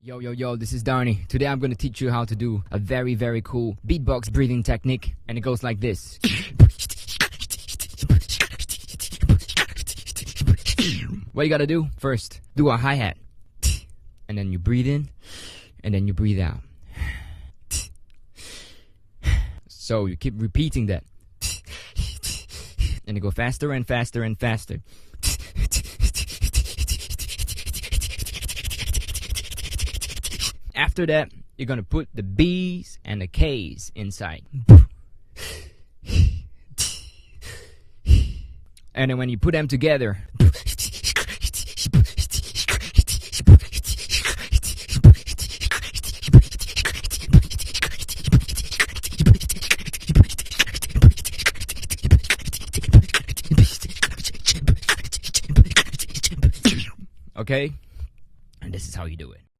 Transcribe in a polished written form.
Yo, this is Dharni. Today I'm going to teach you how to do a very cool beatbox breathing technique. And it goes like this. What you gotta do? First, do a hi-hat. And then you breathe in, and then you breathe out. So you keep repeating that. And you go faster and faster and faster. After that, you're gonna put the B's and the K's inside. And then when you put them together, okay? And this is how you do it.